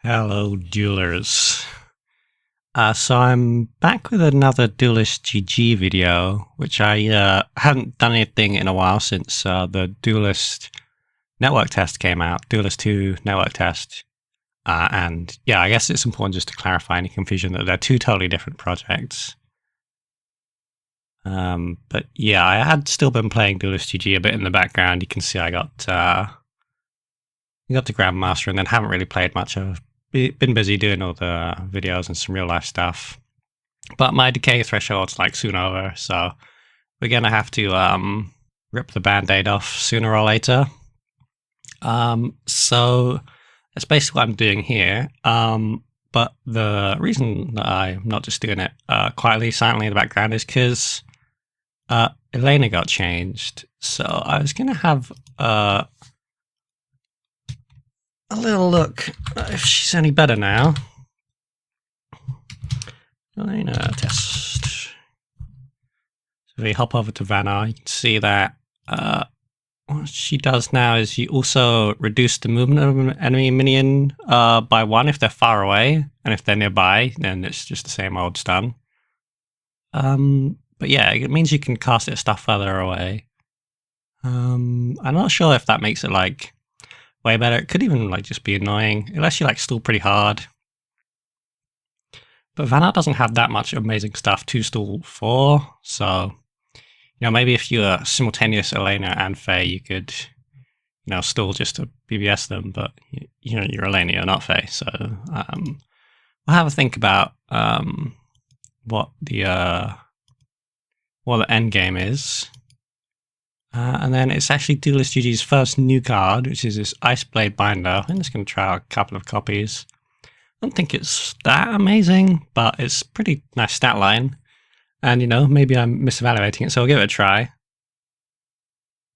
Hello, duelers. So I'm back with another Duelyst GG video, which I haven't done anything in a while since the Duelyst network test came out, Duelyst 2 network test. And yeah, I guess it's important just to clarify any confusion that they're two totally different projects. But yeah, I had still been playing Duelyst GG a bit in the background. You can see I got to Grandmaster and then haven't really played much. I've been busy doing all the videos and some real life stuff. But my decay threshold's like soon over, so we're gonna have to rip the band-aid off sooner or later. So that's basically what I'm doing here. But the reason that I'm not just doing it quietly, silently in the background is because Ilena got changed. So I was gonna have a little look if she's any better now. Ilena test. So if we hop over to Vanna, you can see that what she does now is you also reduce the movement of an enemy minion by 1 if they're far away, and if they're nearby, then it's just the same old stun. But yeah, it means you can cast it at stuff further away. I'm not sure if that makes it like way better. It could even like just be annoying. It lets you like stall pretty hard. But Vanna doesn't have that much amazing stuff to stall for, so maybe if you were simultaneous Ilena and Faye, you could stall just to BBS them, but you're Ilena, you're not Faye, so we'll have a think about what the end game is. And then it's actually Duelyst GG's first new card, which is this Ice Blade Binder. I'm just going to try out a couple of copies. I don't think it's that amazing, but it's pretty nice stat line. And, maybe I'm misevaluating it, so I'll give it a try.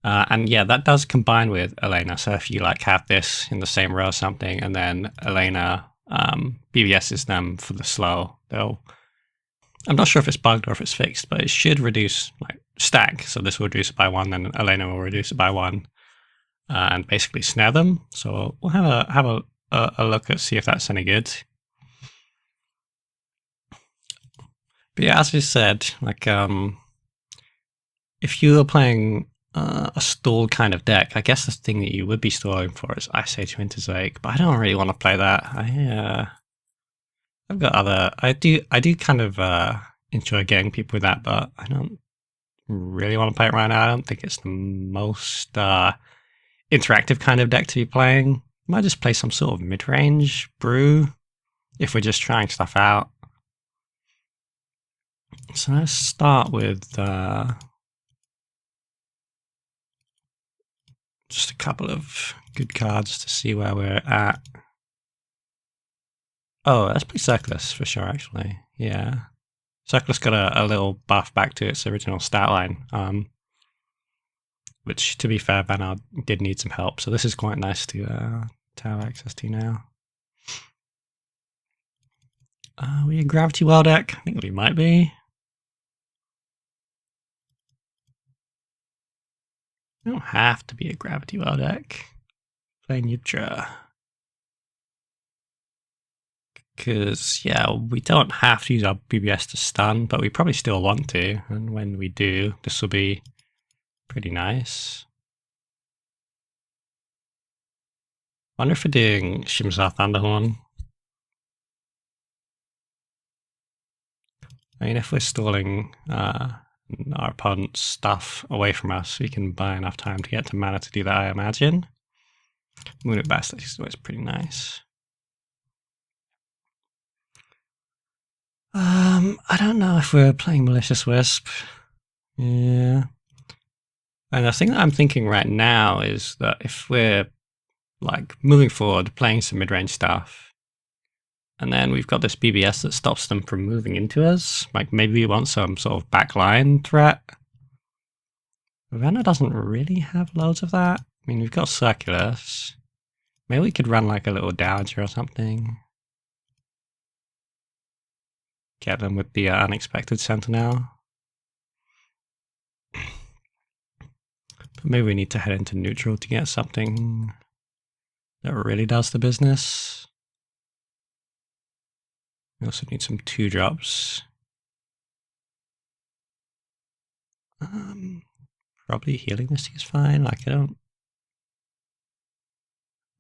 And yeah, that does combine with Ilena. So if you have this in the same row or something, and then Ilena BBSs them for the slow, I'm not sure if it's bugged or if it's fixed, but it should reduce stack. So this will reduce it by 1, then Ilena will reduce it by 1, and basically snare them. So we'll have a look at see if that's any good. But yeah, as we said, if you were playing a stall kind of deck, I guess the thing that you would be stalling for is Ice Age Winter's Wake, but I don't really want to play that. I've got other. I do kind of enjoy getting people with that, but I don't really want to play it right now. I don't think it's the most interactive kind of deck to be playing. I might just play some sort of mid-range brew if we're just trying stuff out. So let's start with just a couple of good cards to see where we're at. Oh, let's play Circulus for sure, actually. Yeah. Circulus got a little buff back to its original stat line, which, to be fair, Vanna did need some help. So this is quite nice to have access to now. Are we a Gravity Well deck? I think we might be. We don't have to be a Gravity Well deck. Play Nutra. Because, yeah, we don't have to use our BBS to stun, but we probably still want to. And when we do, this will be pretty nice. Wonder if we're doing Shimza Thunderhorn. I mean, if we're stalling our opponent's stuff away from us, we can buy enough time to get to mana to do that, I imagine. Moon at Bast is always pretty nice. I don't know if we're playing Malicious Wisp. Yeah. And the thing that I'm thinking right now is that if we're moving forward, playing some mid-range stuff, and then we've got this BBS that stops them from moving into us, maybe we want some sort of backline threat. Vanna doesn't really have loads of that. I mean, we've got Circulus. Maybe we could run a little Dowager or something. Get them with the Unexpected Sentinel. But maybe we need to head into neutral to get something that really does the business. We also need some 2-drops. Probably Healing Mystic is fine. Like, I don't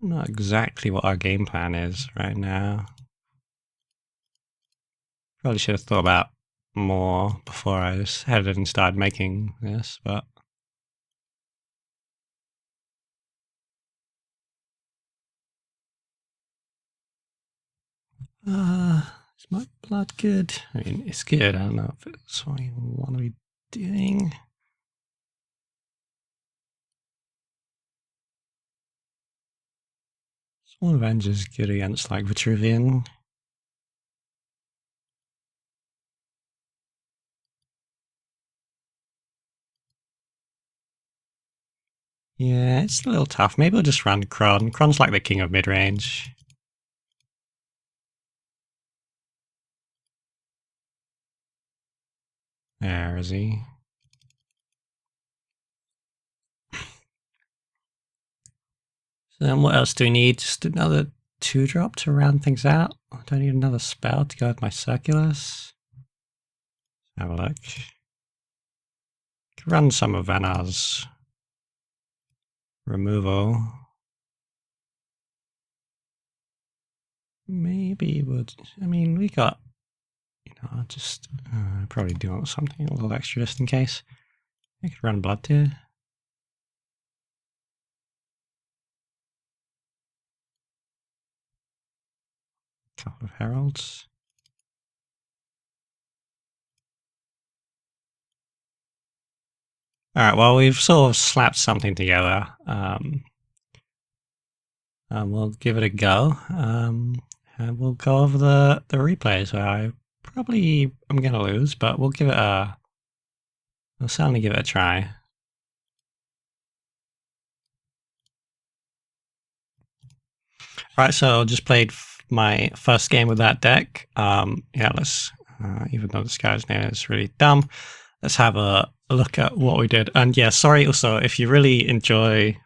know exactly what our game plan is right now. Probably should have thought about more before I just headed and started making this, but is my blood good? I mean, it's good. I don't know if it's what I want to be doing. Sworn Avenger is good against like Vitruvian. Yeah, it's a little tough. Maybe I'll just run Kron. Kron's like the king of mid-range. There is he. So then what else do we need? Just another 2-drop to round things out. Do I need another spell to go with my Circulus? Have a look. Could run some of Vanar's removal. Maybe would. I mean, we got, you know, just probably do something a little extra just in case. I could run Blood Tear. Couple of Heralds. Alright, well, we've sort of slapped something together. We'll give it a go. And we'll go over the replays where I probably am going to lose, but we'll give it a... We'll certainly give it a try. Right, so I just played my first game with that deck. Yeah, let's... even though this guy's name is really dumb, let's have a look at what we did. And yeah, sorry also, if you really enjoy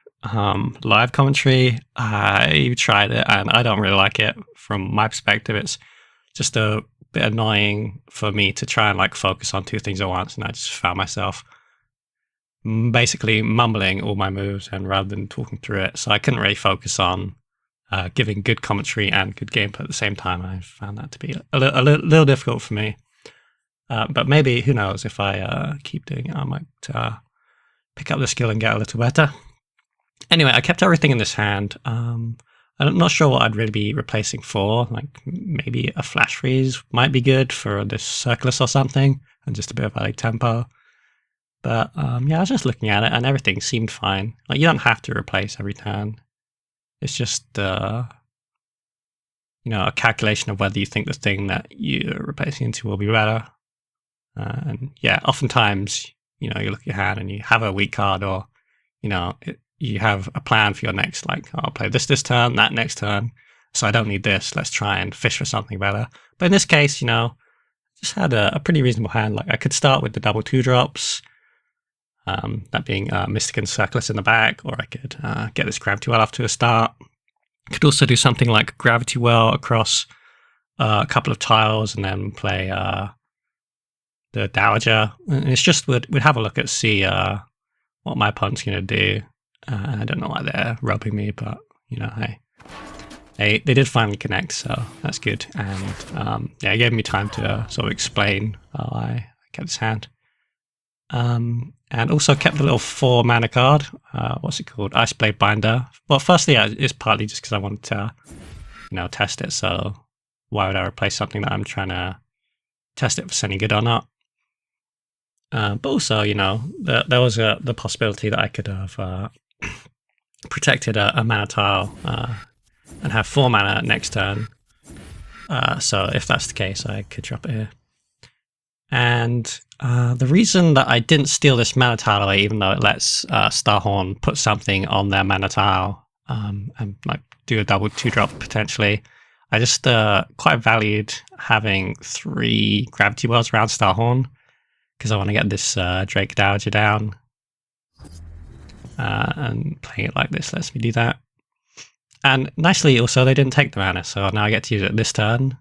live commentary, I tried it and I don't really like it. From my perspective, it's just a bit annoying for me to try and like focus on 2 things at once, and I just found myself basically mumbling all my moves and rather than talking through it. So I couldn't really focus on giving good commentary and good gameplay at the same time. I found that to be a little difficult for me. But maybe, who knows, if I keep doing it, I might pick up the skill and get a little better. Anyway, I kept everything in this hand. I'm not sure what I'd really be replacing for. Like, maybe a Flash Freeze might be good for this Circulus or something, and just a bit of like tempo. But yeah, I was just looking at it, and everything seemed fine. Like, you don't have to replace every turn. It's just, you know, a calculation of whether you think the thing that you're replacing into will be better. And yeah, oftentimes, you know, you look at your hand and you have a weak card, or, you know, you have a plan for your next, like, oh, I'll play this turn, that next turn, so I don't need this, let's try and fish for something better. But in this case, you know, just had a pretty reasonable hand. Like, I could start with the double 2-drops, that being Mystic and Circulus in the back, or I could get this Gravity Well off to a start. Could also do something like Gravity Well across a couple of tiles and then play the Dowager. And it's just, we'd have a look at, see what my opponent's going to do. I don't know why they're robbing me, but, you know, hey. They did finally connect, so that's good. And yeah, it gave me time to sort of explain while I kept this hand. And also kept the little 4 mana card. What's it called? Iceblade Binder. Well, firstly, it's partly just because I wanted to, you know, test it. So why would I replace something that I'm trying to test it for any good or not? But also, you know, there was the possibility that I could have protected a mana tile and have 4 mana next turn. So if that's the case, I could drop it here. And the reason that I didn't steal this mana tile away, even though it lets Starhorn put something on their mana tile and like do a double 2-drop potentially, I just quite valued having 3 Gravity Wells around Starhorn, because I want to get this Drake Dowager down. And playing it like this lets me do that. And nicely also, they didn't take the mana, so now I get to use it this turn.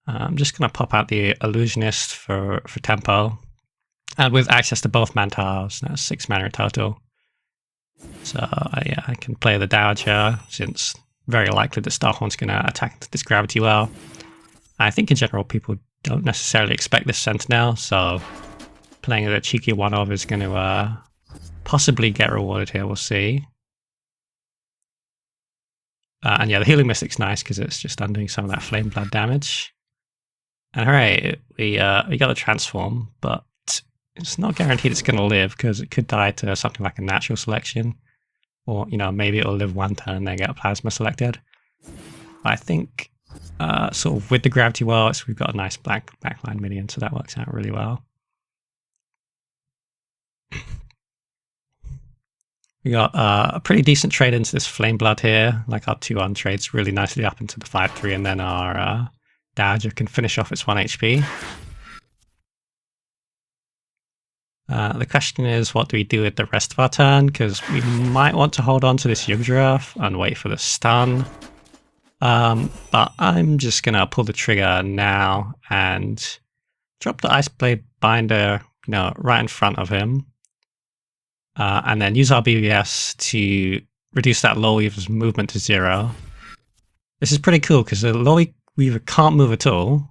I'm just going to pop out the Illusionist for tempo. And with access to both Mantiles, that's 6 mana in total. So yeah, I can play the Dowager, since very likely the Starhorn's going to attack this Gravity Well. I think in general people don't necessarily expect this Sentinel, so playing a cheeky one-of is going to possibly get rewarded here, we'll see. And yeah, the Healing Mystic's nice because it's just undoing some of that Flame Blood damage. And hooray, we got the Transform, but it's not guaranteed it's going to live because it could die to something like a Natural Selection. Or, you know, maybe it'll live one turn and then get a Plasma selected. But I think sort of with the Gravity Well, we've got a nice backline minion, so that works out really well. We got a pretty decent trade into this Flame Blood here. Like our 2-1 trades really nicely up into the 5-3, and then our Dowager can finish off its 1 HP. The question is, what do we do with the rest of our turn? Because we might want to hold on to this Yugdrath and wait for the stun. But I'm just going to pull the trigger now and drop the Iceblade Binder, you know, right in front of him. And then use our BBS to reduce that Low Weaver's movement to 0. This is pretty cool because the Low Weaver can't move at all.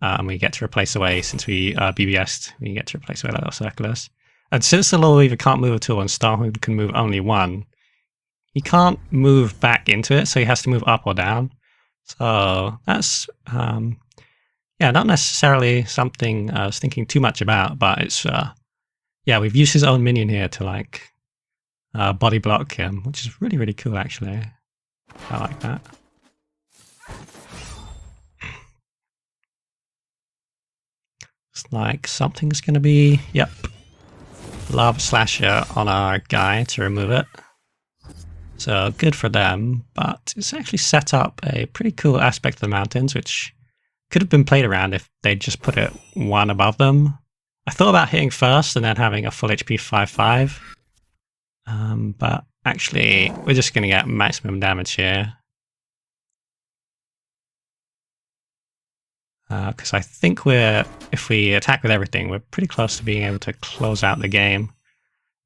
And we get to replace away, since we BBS'd, we get to replace away that little Circulus. And since the Low Weaver can't move at all and Starhorn can move only 1, he can't move back into it, so he has to move up or down. So that's, yeah, not necessarily something I was thinking too much about, but it's, yeah, we've used his own minion here to, like, body block him, which is really, really cool, actually. I like that. It's like something's going to be, yep, Lava Slasher on our guy to remove it. So good for them, but it's actually set up a pretty cool aspect of the mountains, which could have been played around if they'd just put it 1 above them. I thought about hitting first and then having a full HP 5/5, but actually we're just going to get maximum damage here. Because I think if we attack with everything, we're pretty close to being able to close out the game.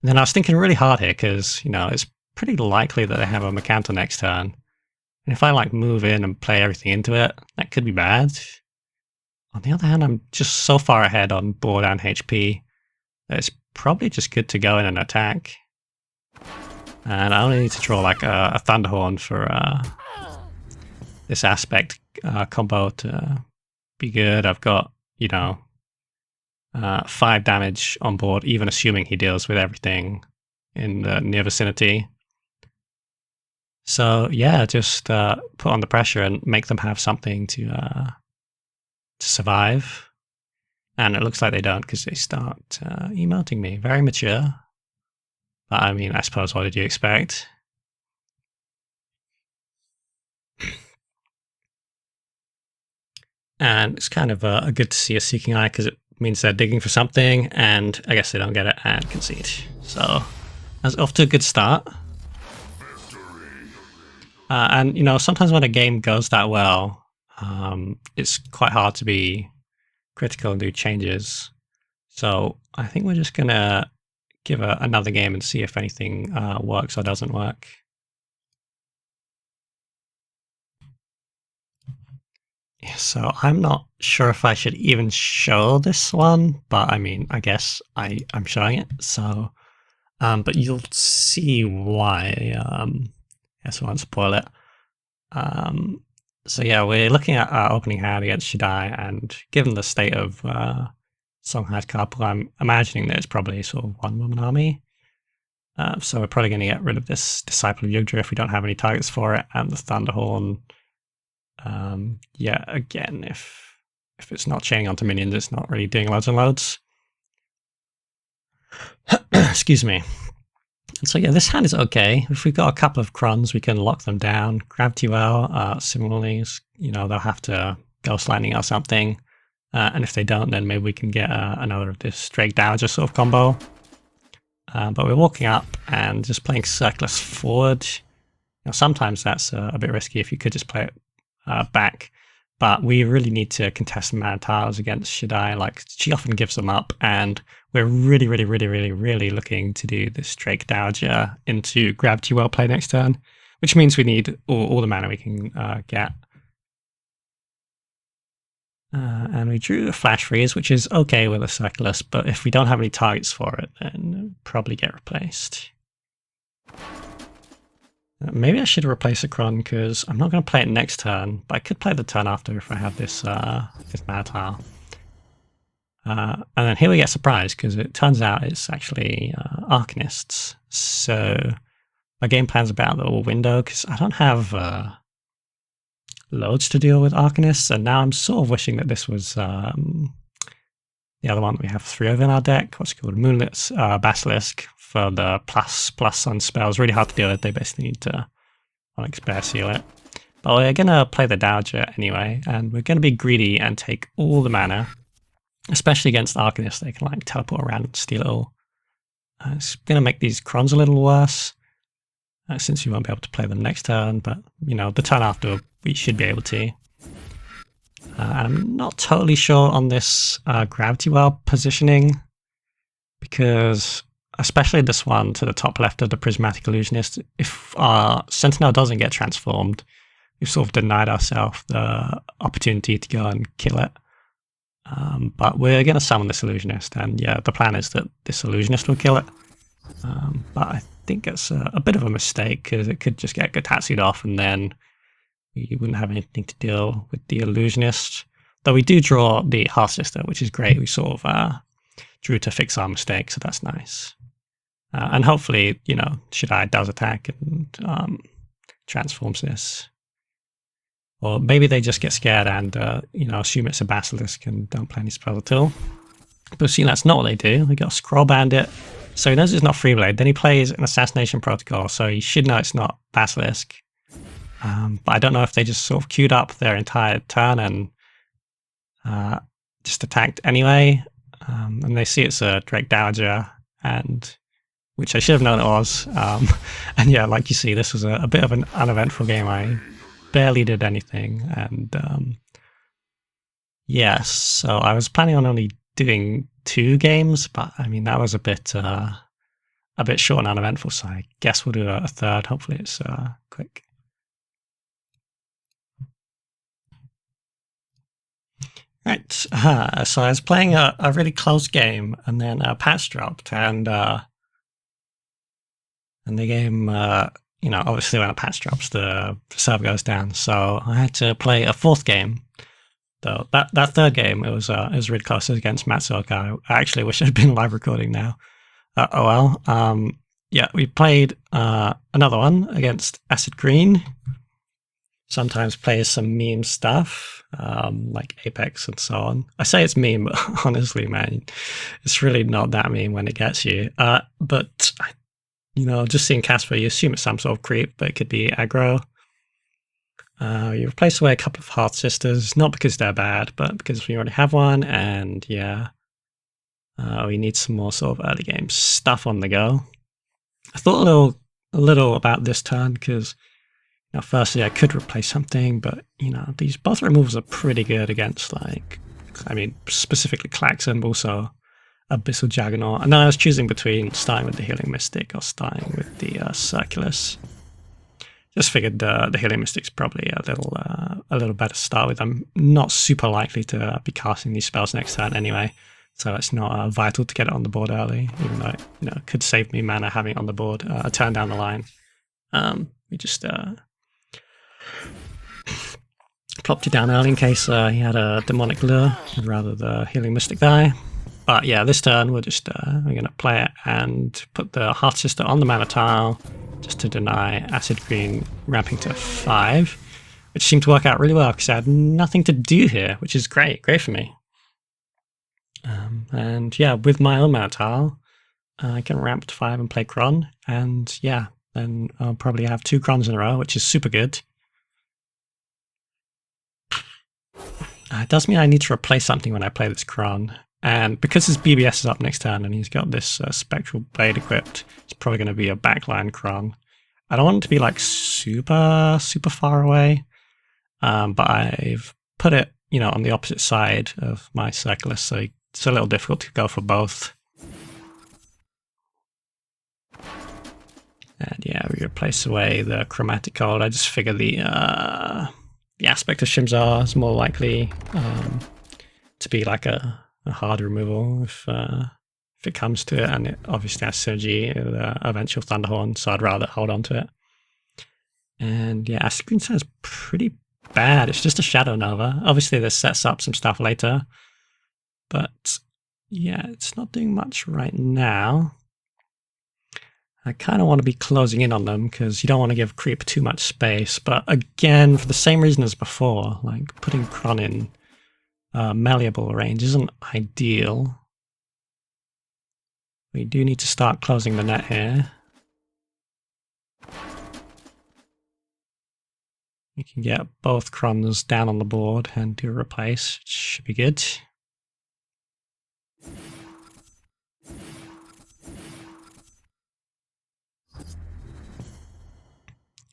And then I was thinking really hard here because, you know, it's pretty likely that they have a Mercanto next turn. And if I like move in and play everything into it, that could be bad. On the other hand, I'm just so far ahead on board and HP that it's probably just good to go in and attack. And I only need to draw like a Thunderhorn for this aspect combo to be good. I've got, you know, 5 damage on board, even assuming he deals with everything in the near vicinity. So yeah, just put on the pressure and make them have something to survive. And it looks like they don't, because they start emoting me. Very mature. But I mean, I suppose, what did you expect? And it's kind of good to see a Seeking Eye, because it means they're digging for something, and I guess they don't get it and concede. So that's off to a good start. And, you know, sometimes when a game goes that well, it's quite hard to be critical and do changes. So I think we're just going to give another game and see if anything works or doesn't work. Yeah, so I'm not sure if I should even show this one, but I mean, I guess I'm showing it. So, but you'll see why. Yes, I won't spoil it. So yeah, we're looking at our opening hand against Shaddai, and given the state of Songhai's card pool, I'm imagining that it's probably sort of one-woman army. So we're probably going to get rid of this Disciple of Yugdrath if we don't have any targets for it, and the Thunderhorn. Yeah, again, if it's not chaining onto minions, it's not really doing loads and loads. Excuse me. So yeah, this hand is okay. If we've got a couple of Crons, we can lock them down. Gravity Well, similarly, you know, they'll have to Ghost Lightning or something. And if they don't, then maybe we can get another of this Drake Dowager sort of combo. But we're walking up and just playing Circulus forward. Now, sometimes that's a bit risky if you could just play it back. but we really need to contest mana tiles against Shaddai. Like, she often gives them up, and we're really looking to do this Drake Dowager into Gravity Well play next turn, which means we need all the mana we can get. And we drew a Flash Freeze, which is okay with a Circulus, but if we don't have any targets for it, then it'll probably get replaced. Maybe I should replace a Kron, because I'm not going to play it next turn, but I could play the turn after if I have this mana tile. And then here we get surprised, because it turns out it's actually Arcanists. So my game plan's about the little window, because I don't have loads to deal with Arcanists, and now I'm sort of wishing that this was the other one that we have 3 of in our deck. What's it called? Moonlit Basilisk for the plus on spells. Really hard to deal with. They basically need to Onyx Bear Seal it. But we're going to play the Dowager anyway, and we're going to be greedy and take all the mana, especially against Arcanists. They can like teleport around and steal it all. It's going to make these Krons a little worse, since we won't be able to play them next turn, but you know, the turn after we should be able to. I'm not totally sure on this Gravity Well positioning, because especially this one to the top left of the Prismatic Illusionist, if our Sentinel doesn't get transformed, we've sort of denied ourselves the opportunity to go and kill it. But we're going to summon this Illusionist, and yeah, the plan is that this Illusionist will kill it. But I think it's a bit of a mistake, because it could just get Gotatsu'd off, and then we wouldn't have anything to deal with the Illusionist. Though we do draw the Hearth Sister, which is great. We sort of drew to fix our mistake, so that's nice. And hopefully, you know, Shaddai does attack and transforms this. Or maybe they just get scared and, you know, assume it's a Basilisk and don't play any spells at all. But see, that's not what they do. We got Scroll Bandit. So he knows it's not Freeblade. Then he plays an Assassination Protocol, so he should know it's not Basilisk. But I don't know if they just sort of queued up their entire turn and just attacked anyway. And they see it's a Drake Dowager, and which I should have known it was. And yeah, like you see, this was a bit of an uneventful game. I barely did anything, and yes, so I was planning on only doing 2 games, but I mean that was a bit short and uneventful. So I guess we'll do a third. Hopefully, it's quick. Right, so I was playing a really close game, and then a patch dropped, and the game, you know, obviously when a patch drops, the server goes down. So I had to play a 4th game. Though that 3rd game, it was really close. It was against Matt Zorka. I actually wish it had been live recording now. Oh well. Yeah, we played another one against Acid Green. Sometimes plays some meme stuff, like Apex and so on. I say it's meme, but honestly, man, it's really not that meme when it gets you. But, you know, just seeing Casper, you assume it's some sort of creep, but it could be aggro. You replace away a couple of Hearth Sisters, not because they're bad, but because we already have one, and yeah, we need some more sort of early game stuff on the go. I thought a little about this turn, because now, firstly, I could replace something, but, you know, these both removals are pretty good against, like, I mean, specifically Klaxon, but also Abyssal Juggernaut. And then I was choosing between starting with the Healing Mystic or starting with the Circulus. Just figured the Healing Mystic's probably a little better to start with. I'm not super likely to be casting these spells next turn anyway, so it's not vital to get it on the board early, even though it, you know, could save me mana having it on the board a turn down the line. We just plopped it down early in case he had a Demonic Lure, rather the Healing Mystic die. But yeah, this turn we're just we're going to play it and put the Hearth Sister on the mana tile just to deny Acid Green ramping to 5, which seemed to work out really well because I had nothing to do here, which is great for me. And yeah, with my own mana tile, I can ramp to 5 and play Kron, and yeah, then I'll probably have 2 Krons in a row, which is super good. It does mean I need to replace something when I play this Kron, and because his BBS is up next turn and he's got this Spectral Blade equipped, it's probably going to be a backline Kron. I don't want it to be like super far away, but I've put it, you know, on the opposite side of my Circulus, so it's a little difficult to go for both. And yeah, we replace away the Chromatic Gold. I just figure the aspect of Shimzar is more likely to be like a hard removal if it comes to it, and it obviously has synergy with eventual Thunderhorn, so I'd rather hold on to it. And yeah, Acid Green sounds pretty bad. It's just a Shadow Nova. Obviously this sets up some stuff later, but yeah, it's not doing much right now. I kind of want to be closing in on them because you don't want to give creep too much space. But again, for the same reason as before, like putting Kron in malleable range isn't ideal. We do need to start closing the net here. We can get both Krons down on the board and do a replace, which should be good.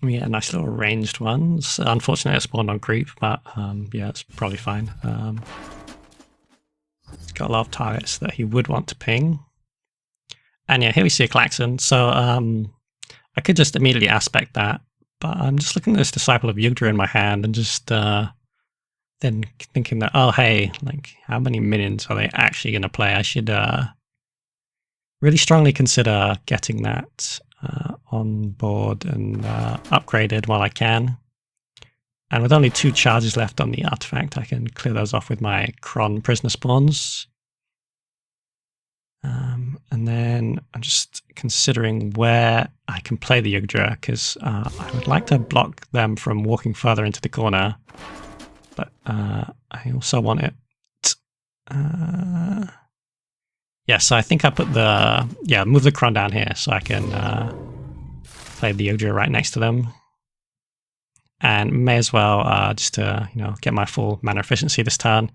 We get a nice little ranged ones. Unfortunately, it spawned on creep, but yeah, it's probably fine. He's got a lot of targets that he would want to ping. And yeah, here we see a Klaxon. So I could just immediately aspect that, but I'm just looking at this Disciple of Yugdra in my hand and just then thinking that, oh hey, like how many minions are they actually going to play? I should really strongly consider getting that on board and upgraded while I can. And with only 2 charges left on the artifact, I can clear those off with my Kron prisoner spawns. And then I'm just considering where I can play the Yugdra, because I would like to block them from walking further into the corner, but I also want it... yeah, so I think I put the... yeah, move the Kron down here so I can play the Yugdra right next to them. And may as well, just to, you know, get my full mana efficiency this turn,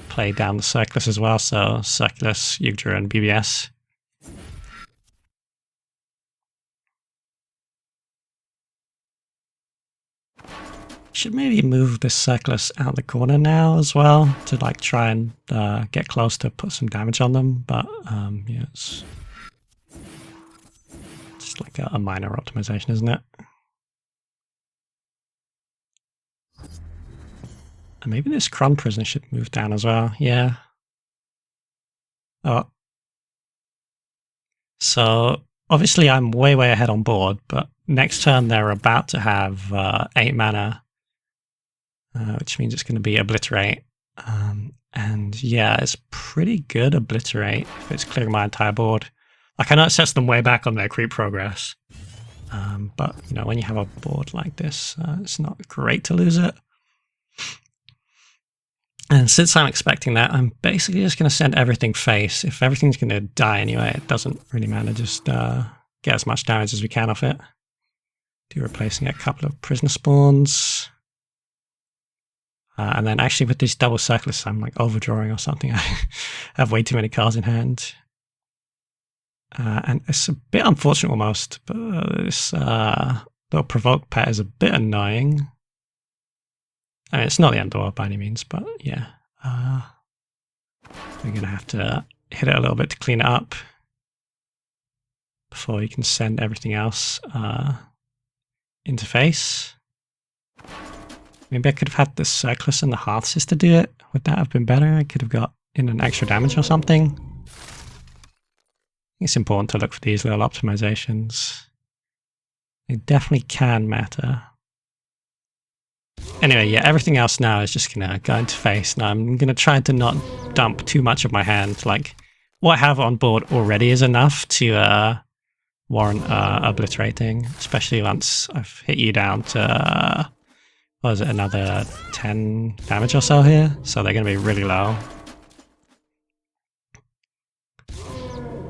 play down the Circulus as well, so Circulus, Yugdra, and BBS. Should maybe move this Circulus out the corner now as well, to like try and get close to put some damage on them, but yeah, it's just like a minor optimization, isn't it? And maybe this Kron prisoner should move down as well, yeah. Oh. So, obviously I'm way ahead on board, but next turn they're about to have 8 mana, which means it's going to be Obliterate. And yeah, it's pretty good Obliterate if it's clearing my entire board. Like, I know it sets them way back on their creep progress, but you know, when you have a board like this, it's not great to lose it. And since I'm expecting that, I'm basically just going to send everything face. If everything's going to die anyway, it doesn't really matter. Just get as much damage as we can off it. Do replacing a couple of prisoner spawns. And then actually with these double Circulus, I'm like overdrawing or something. I have way too many cards in hand. And it's a bit unfortunate almost, but this little Provoke pet is a bit annoying. I mean, it's not the end of the world by any means, but yeah. We're going to have to hit it a little bit to clean it up before you can send everything else into face. Maybe I could have had the Circulus and the Hearth Sister do it. Would that have been better? I could have got in an extra damage or something. It's important to look for these little optimizations. They definitely can matter. Anyway, yeah, everything else now is just going to go into face. Now I'm going to try to not dump too much of my hand. Like, what I have on board already is enough to warrant obliterating, especially once I've hit you down to, what is it, another 10 damage or so here? So they're going to be really low.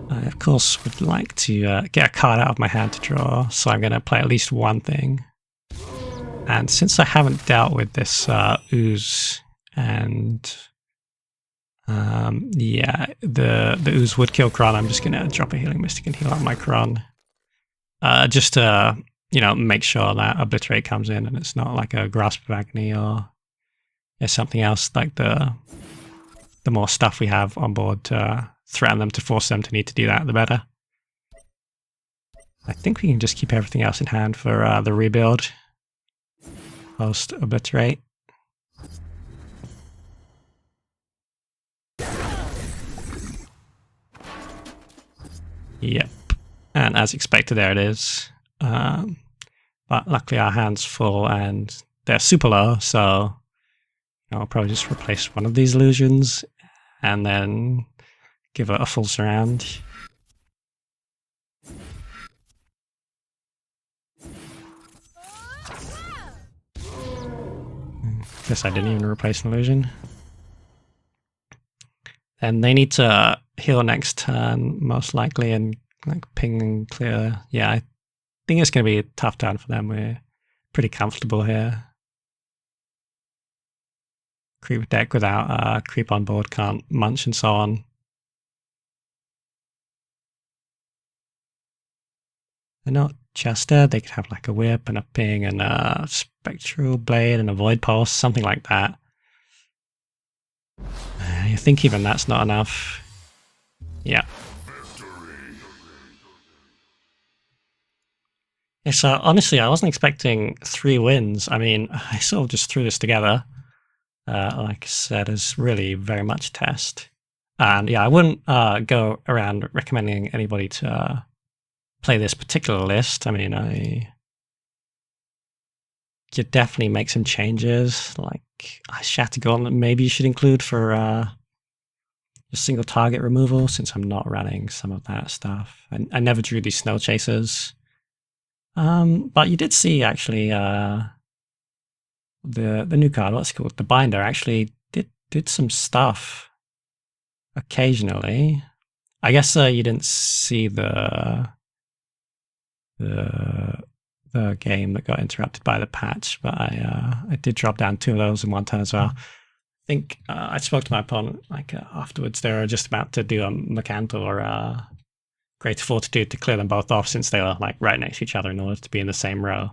I, of course, would like to get a card out of my hand to draw, so I'm going to play at least one thing. And since I haven't dealt with this ooze, and yeah, the ooze would kill Kron, I'm just going to drop a Healing Mystic and heal out my Kron. Just to, you know, make sure that Obliterate comes in and it's not like a Grasp of Agony or, there's something else like the more stuff we have on board to threaten them, to force them to need to do that, the better. I think we can just keep everything else in hand for the rebuild post Obliterate. Yep, and as expected, there it is. But luckily our hand's full and they're super low, so I'll probably just replace one of these illusions and then give it a full surround. Guess I didn't even replace an illusion. And they need to heal next turn, most likely, and like ping and clear. Yeah, I think it's going to be a tough turn for them. We're pretty comfortable here. Creep deck without creep on board, can't munch and so on. They're not just dead. They could have like a whip and a ping and a spectral blade and a void pulse, something like that. You think even that's not enough? Yeah. Yeah, so honestly, I wasn't expecting 3 wins. I mean, I sort of just threw this together. Like I said, is really very much a test. And yeah, I wouldn't go around recommending anybody to play this particular list. I mean, you definitely make some changes. Like Shattered Gauntlet, maybe you should include for just single target removal, since I'm not running some of that stuff. I never drew these Snow Chasers. But you did see actually the new card, what's it called? The Binder actually did some stuff occasionally. I guess you didn't see the game that got interrupted by the patch, but I did drop down 2 of those in one turn as well. I think I spoke to my opponent like afterwards. They were just about to do a Mercantil or Greater Fortitude to clear them both off, since they were like right next to each other in order to be in the same row.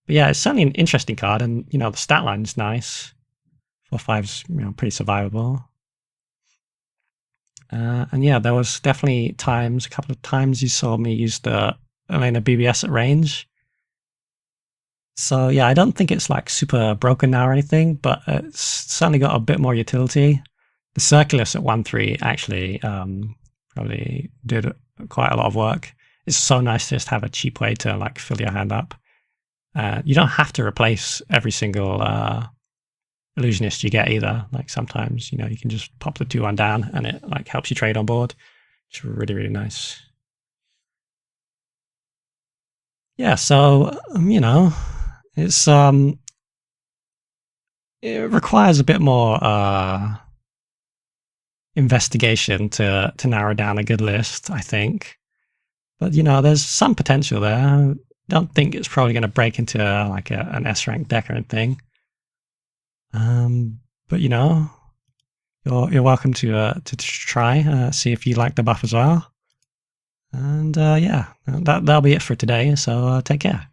But yeah, it's certainly an interesting card, and you know the stat line's nice. 4/5's pretty survivable. And yeah, there was definitely a couple of times you saw me use the Ilena BBS at range. So yeah, I don't think it's like super broken now or anything, but it's certainly got a bit more utility. The Circulus at 1/3 actually probably did quite a lot of work. It's so nice to just have a cheap way to like fill your hand up. You don't have to replace every single illusionist you get either. Like sometimes, you can just pop the 2-1 down and it like helps you trade on board. It's really, really nice. Yeah, so it's it requires a bit more investigation to narrow down a good list, I think. But there's some potential there. I don't think it's probably going to break into like an S-rank deck or anything. But you're welcome to try, see if you like the buff as well. And yeah, that'll be it for today. So take care.